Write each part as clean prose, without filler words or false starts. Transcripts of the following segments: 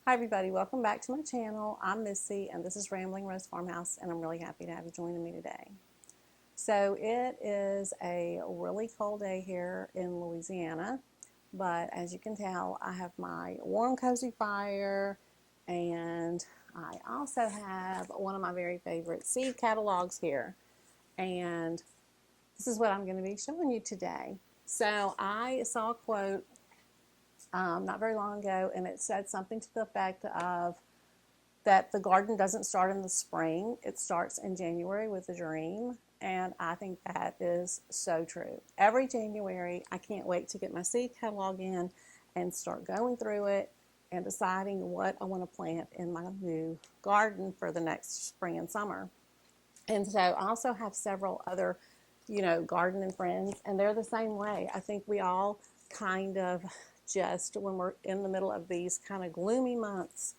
Hi everybody, welcome back to my channel. I'm Missy and this is Rambling Rose Farmhouse, and I'm really happy to have you joining me today. So it is a really cold day here in Louisiana, but as you can tell, I have my warm cozy fire, and I also have one of my very favorite seed catalogs here, and this is what I'm going to be showing you today. So I saw a quote not very long ago, and it said something to the effect of that the garden doesn't start in the spring, it starts in January with a dream. And I think that is so true. Every January, I can't wait to get my seed catalog in and start going through it and deciding what I want to plant in my new garden for the next spring and summer. And so I also have several other, gardening friends, and they're the same way. I think we all kind of just, when we're in the middle of these kind of gloomy months,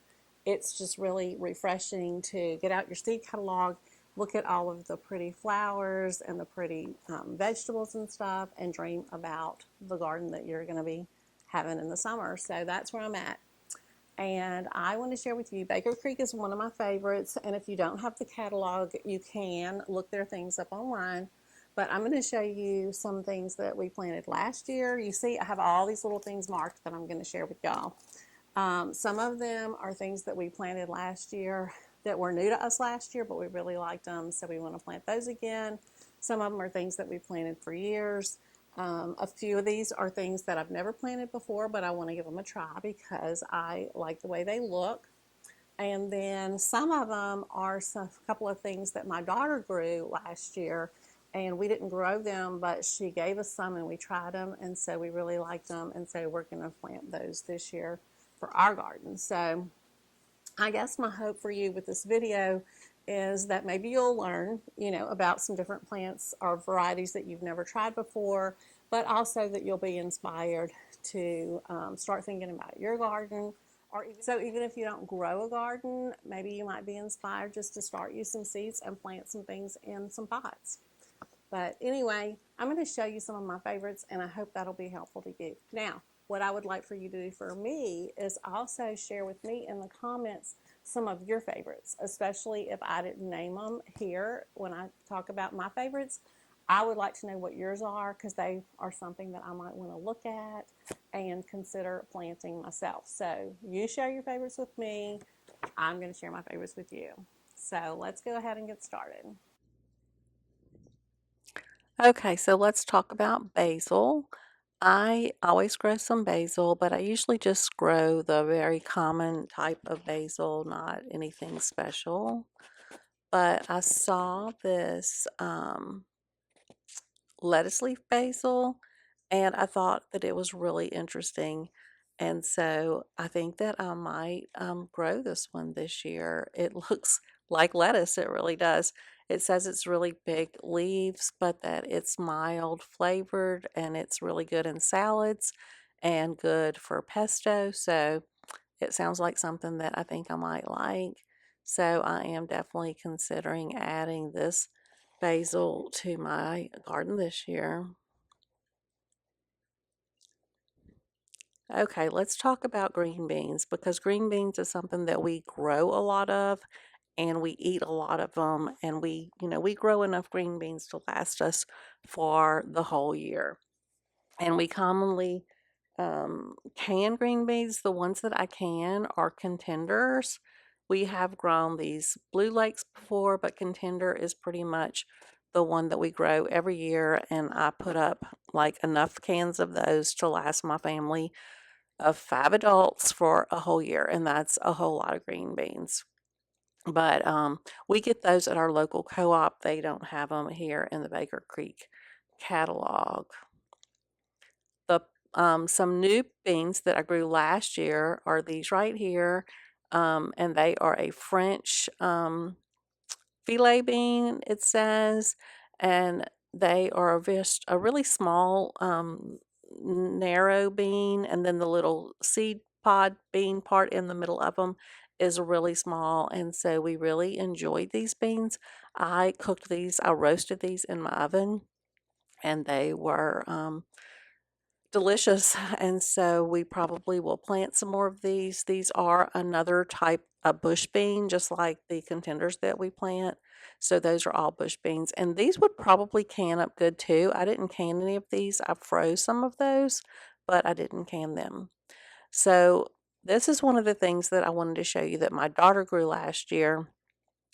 it's just really refreshing to get out your seed catalog, look at all of the pretty flowers and the pretty vegetables and stuff, and dream about the garden that you're going to be having in the summer. So that's where I'm at. And I want to share with you, Baker Creek is one of my favorites. And if you don't have the catalog, you can look their things up online. But I'm going to show you some things that we planted last year. You see, I have all these little things marked that I'm going to share with y'all. Some of them are things that we planted last year that were new to us last year, but we really liked them, so we want to plant those again. Some of them are things that we planted for years. A few of these are things that I've never planted before, but I want to give them a try because I like the way they look. And then some of them are a couple of things that my daughter grew last year, and we didn't grow them, but she gave us some and we tried them, and so we really liked them, and so we're going to plant those this year for our garden. So I guess my hope for you with this video is that maybe you'll learn, about some different plants or varieties that you've never tried before, but also that you'll be inspired to start thinking about your garden. Even if you don't grow a garden, maybe you might be inspired just to start you some seeds and plant some things in some pots. But anyway, I'm going to show you some of my favorites, and I hope that'll be helpful to you. Now, what I would like for you to do for me is also share with me in the comments some of your favorites, especially if I didn't name them here when I talk about my favorites. I would like to know what yours are, because they are something that I might want to look at and consider planting myself. So you share your favorites with me. I'm going to share my favorites with you. So let's go ahead and get started. Okay, so let's talk about basil. I always grow some basil, but I usually just grow the very common type of basil, not anything special. But I saw this lettuce leaf basil, and I thought that it was really interesting. And so I think that I might grow this one this year. It looks like lettuce, it really does. It says it's really big leaves, but that it's mild flavored and it's really good in salads and good for pesto. So it sounds like something that I think I might like. So I am definitely considering adding this basil to my garden this year. Okay, let's talk about green beans, because green beans is something that we grow a lot of and we eat a lot of them, and we grow enough green beans to last us for the whole year. And we commonly can green beans. The ones that I can are contenders. We have grown these blue lakes before, but contender is pretty much the one that we grow every year, and I put up like enough cans of those to last my family of 5 adults for a whole year, and that's a whole lot of green beans. But we get those at our local co-op. They don't have them here in the Baker Creek catalog. The some new beans that I grew last year are these right here, and they are a French filet bean, it says, and they are just a really small, narrow bean, and then the little seed pod bean part in the middle of them is really small, and so we really enjoyed these beans. I roasted these in my oven, and they were delicious. And so we probably will plant some more of these. These are another type of bush bean, just like the contenders that we plant. So those are all bush beans. And these would probably can up good too. I didn't can any of these. I froze some of those, but I didn't can them. So this is one of the things that I wanted to show you that my daughter grew last year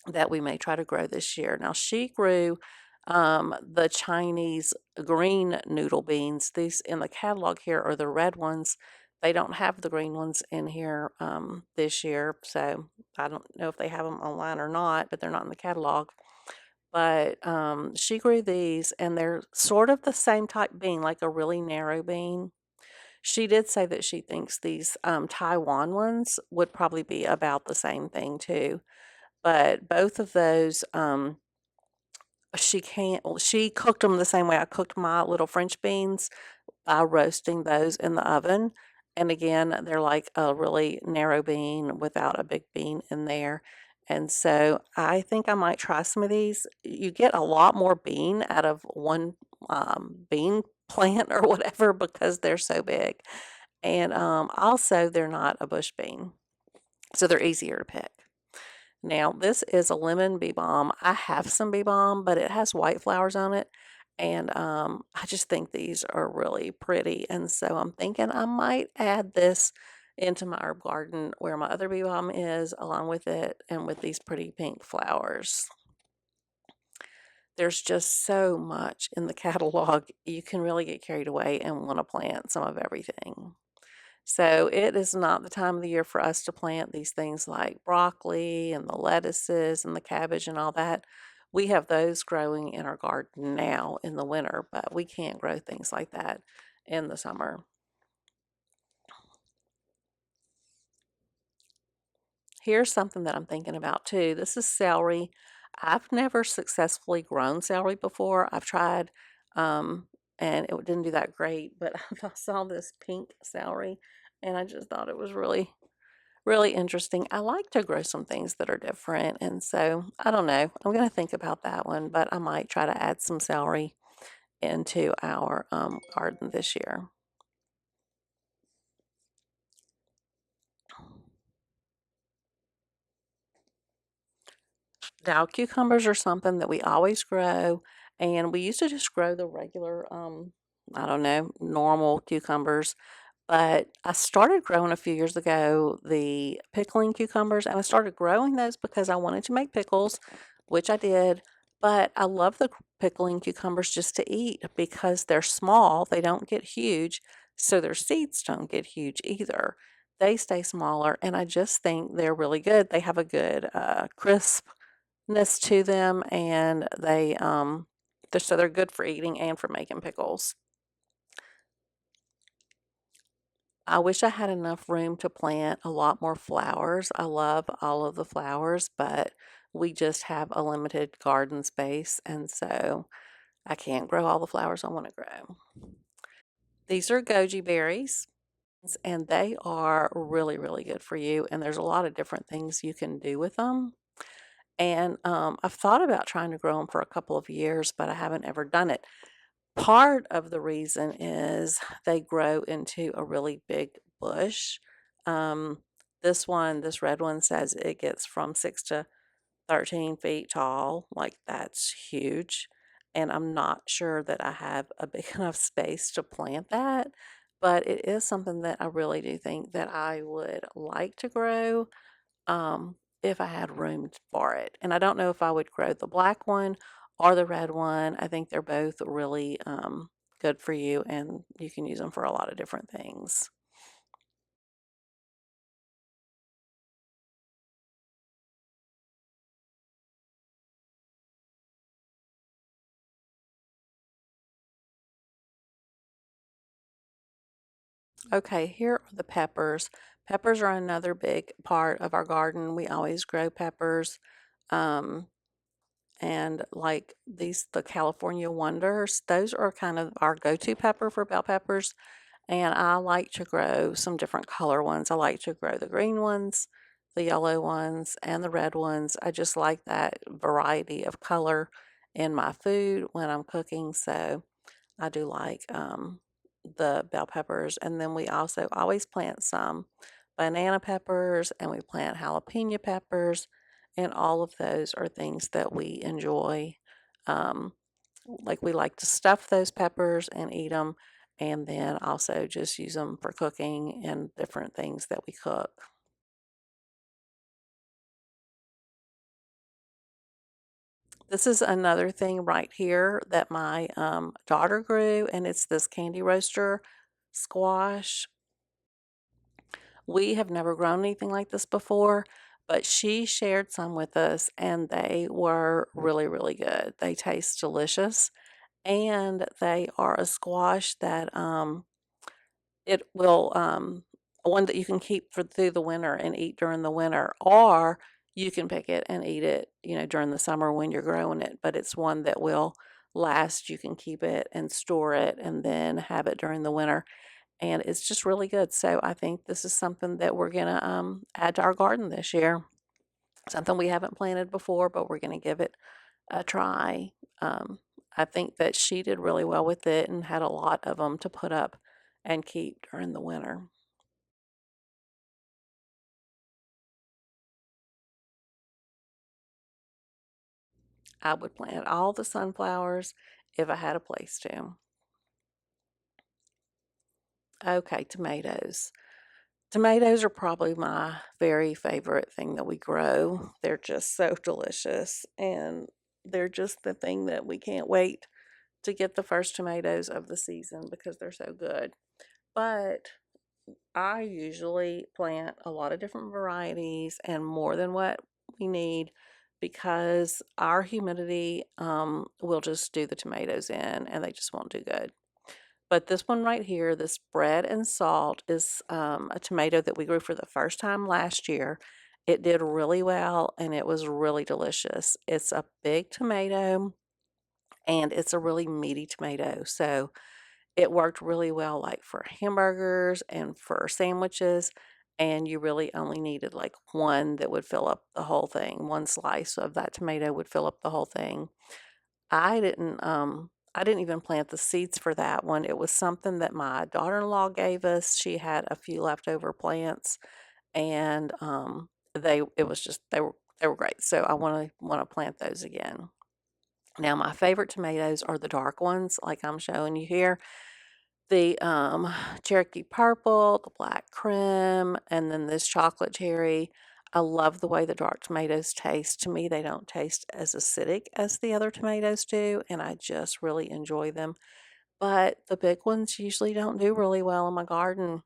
that we may try to grow this year. Now, she grew the Chinese green noodle beans. These in the catalog here are the red ones. They don't have the green ones in here this year, so I don't know if they have them online or not, but they're not in the catalog. But she grew these, and they're sort of the same type bean, like a really narrow bean. She did say that she thinks these Taiwan ones would probably be about the same thing too. But both of those, she can't well, she cooked them the same way I cooked my little French beans by roasting those in the oven. And again, they're like a really narrow bean without a big bean in there. And so I think I might try some of these. You get a lot more bean out of one bean plant or whatever because they're so big. And also, they're not a bush bean, so they're easier to pick. Now, this is a lemon bee balm. I have some bee balm, but it has white flowers on it. And I just think these are really pretty. And so I'm thinking I might add this into my herb garden where my other bee balm is, along with it, and with these pretty pink flowers. There's just so much in the catalog. You can really get carried away and want to plant some of everything. So it is not the time of the year for us to plant these things like broccoli and the lettuces and the cabbage and all that. We have those growing in our garden now in the winter, but we can't grow things like that in the summer. Here's something that I'm thinking about too. This is celery. I've never successfully grown celery before. I've tried, um, and it didn't do that great, but I saw this pink celery and I just thought it was really interesting. I like to grow some things that are different, and so I don't know. I'm going to think about that one, but I might try to add some celery into our garden this year. Now, cucumbers are something that we always grow, and we used to just grow the regular, I don't know, normal cucumbers. But I started growing a few years ago the pickling cucumbers, and I started growing those because I wanted to make pickles, which I did. But I love the pickling cucumbers just to eat because they're small, they don't get huge, so their seeds don't get huge either. They stay smaller, and I just think they're really good. They have a good crispness to them, and they're good for eating and for making pickles. I wish I had enough room to plant a lot more flowers. I love all of the flowers, but we just have a limited garden space, and so I can't grow all the flowers I want to grow. These are goji berries, and they are really good for you, and there's a lot of different things you can do with them. And I've thought about trying to grow them for a couple of years, but I haven't ever done it. Part of the reason is they grow into a really big bush. Um, this red one says it gets from 6 to 13 feet tall. Like, that's huge. And I'm not sure that I have a big enough space to plant that, but it is something that I really do think that I would like to grow if I had room for it. And I don't know if I would grow the black one or the red one. I think they're both really good for you, and you can use them for a lot of different things. Okay, here are the peppers. Peppers are another big part of our garden. We always grow peppers. Um, and like the California Wonders, those are kind of our go-to pepper for bell peppers. And I like to grow some different color ones. I like to grow the green ones, the yellow ones, and the red ones. I just like that variety of color in my food when I'm cooking. So I do like the bell peppers, and then we also always plant some banana peppers, and we plant jalapeno peppers, and all of those are things that we enjoy. Um, like we like to stuff those peppers and eat them, and then also just use them for cooking and different things that we cook. This is another thing right here that my daughter grew, and it's this candy roaster squash. We have never grown anything like this before, but she shared some with us, and they were really, really good. They taste delicious, and they are a squash that it will one that you can keep for through the winter and eat during the winter, or you can pick it and eat it, during the summer when you're growing it. But it's one that will last. You can keep it and store it and then have it during the winter. And it's just really good. So I think this is something that we're gonna add to our garden this year. Something we haven't planted before, but we're gonna give it a try. Um, I think that she did really well with it and had a lot of them to put up and keep during the winter. I would plant all the sunflowers if I had a place to. Okay, tomatoes. Tomatoes are probably my very favorite thing that we grow. They're just so delicious, and they're just the thing that we can't wait to get the first tomatoes of the season because they're so good. But I usually plant a lot of different varieties and more than what we need because our humidity will just do the tomatoes in and they just won't do good. But this one right here, this bread and salt, is a tomato that we grew for the first time last year. It did really well and it was really delicious. It's a big tomato and it's a really meaty tomato. So it worked really well, like for hamburgers and for sandwiches, and you really only needed like one that would fill up the whole thing. One slice of that tomato would fill up the whole thing. I didn't even plant the seeds for that one. It was something that my daughter-in-law gave us. She had a few leftover plants and they were great. So I want to plant those again. Now my favorite tomatoes are the dark ones like I'm showing you here. The, Cherokee Purple, the Black Creme, and then this chocolate cherry. I love the way the dark tomatoes taste. To me, they don't taste as acidic as the other tomatoes do, and I just really enjoy them. But the big ones usually don't do really well in my garden,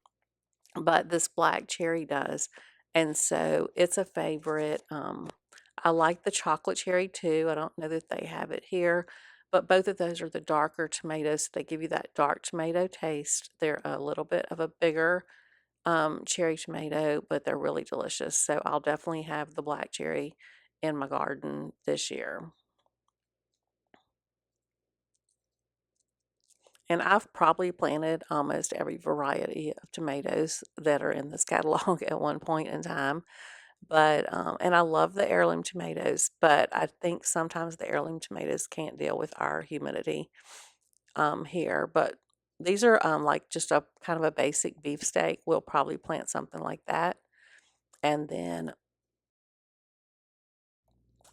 but this black cherry does. And so it's a favorite. I like the chocolate cherry too. I don't know that they have it here, but both of those are the darker tomatoes. They give you that dark tomato taste. They're a little bit of a bigger cherry tomato, but they're really delicious. So I'll definitely have the black cherry in my garden this year. And I've probably planted almost every variety of tomatoes that are in this catalog at one point in time. But and I love the heirloom tomatoes, but I think sometimes the heirloom tomatoes can't deal with our humidity here. But these are like just a kind of a basic beefsteak. We'll probably plant something like that. And then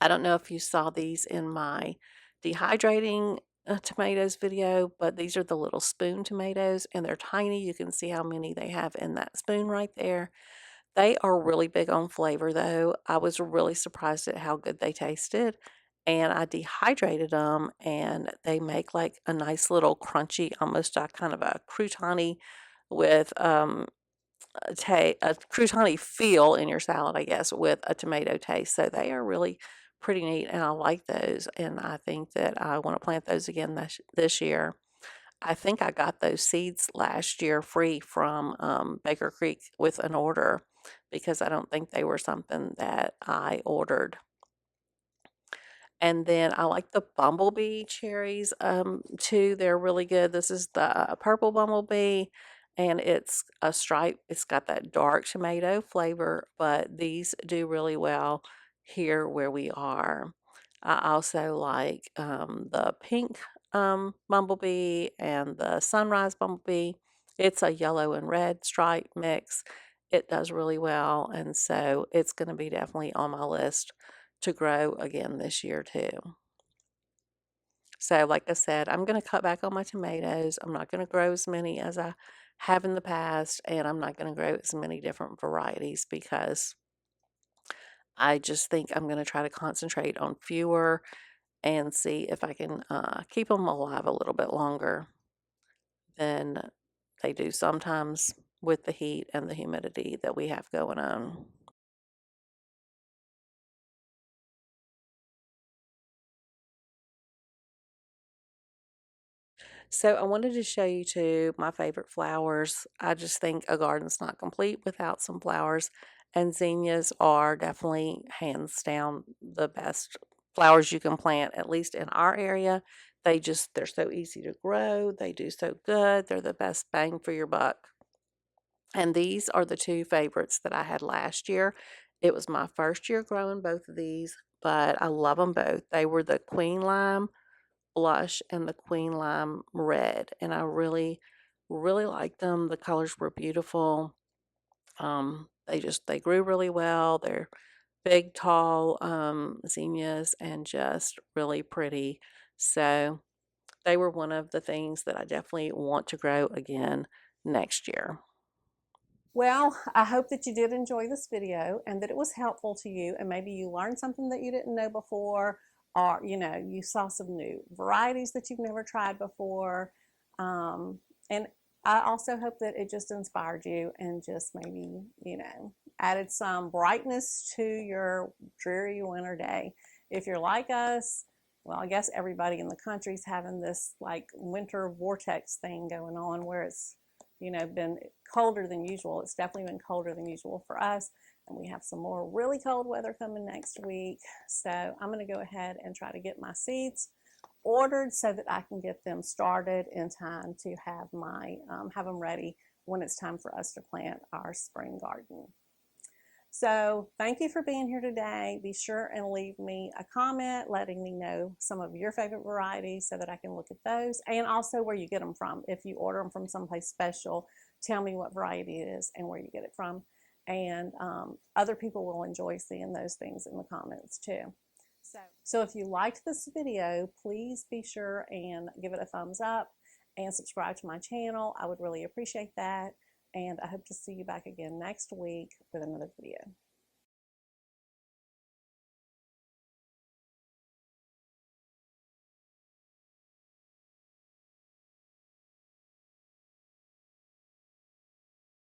I don't know if you saw these in my dehydrating tomatoes video, but these are the little spoon tomatoes and they're tiny. You can see how many they have in that spoon right there. They are really big on flavor though. I was really surprised at how good they tasted. And I dehydrated them and they make like a nice little crunchy, almost a kind of a croutony with a croutony feel in your salad, I guess, with a tomato taste. So they are really pretty neat, and I like those. And I think that I want to plant those again this year. I think I got those seeds last year free from Baker Creek with an order because I don't think they were something that I ordered. And then I like the bumblebee cherries too. They're really good. This is the purple bumblebee, and it's a stripe. It's got that dark tomato flavor, but these do really well here where we are. I also like the pink bumblebee and the sunrise bumblebee. It's a yellow and red stripe mix. It does really well, and so it's going to be definitely on my list to grow again this year too. So, like I said, I'm going to cut back on my tomatoes. I'm not going to grow as many as I have in the past, and I'm not going to grow as many different varieties because I just think I'm going to try to concentrate on fewer and see if I can keep them alive a little bit longer than they do sometimes with the heat and the humidity that we have going on. So I wanted to show you too my favorite flowers. I just think a garden's not complete without some flowers, and zinnias are definitely hands down the best flowers you can plant, at least in our area. They're so easy to grow. They do so good. They're the best bang for your buck. And these are the two favorites that I had last year. It was my first year growing both of these, but I love them both. They were the Queen Lime Blush and the Queen Lime Red, and I really, really liked them. The colors were beautiful. They grew really well. They're big, tall zinnias and just really pretty. So they were one of the things that I definitely want to grow again next year. Well, I hope that you did enjoy this video and that it was helpful to you, and maybe you learned something that you didn't know before, or you saw some new varieties that you've never tried before. And I also hope that it just inspired you and just maybe, added some brightness to your dreary winter day. If you're like us, well, I guess everybody in the country's having this like winter vortex thing going on where it's been colder than usual. It's definitely been colder than usual for us, and we have some more really cold weather coming next week. So I'm going to go ahead and try to get my seeds ordered so that I can get them started in time to have them ready when it's time for us to plant our spring garden. So thank you for being here today. Be sure and leave me a comment letting me know some of your favorite varieties so that I can look at those, and also where you get them from. If you order them from someplace special, tell me what variety it is and where you get it from. And other people will enjoy seeing those things in the comments too. So if you liked this video, please be sure and give it a thumbs up and subscribe to my channel. I would really appreciate that. And I hope to see you back again next week with another video.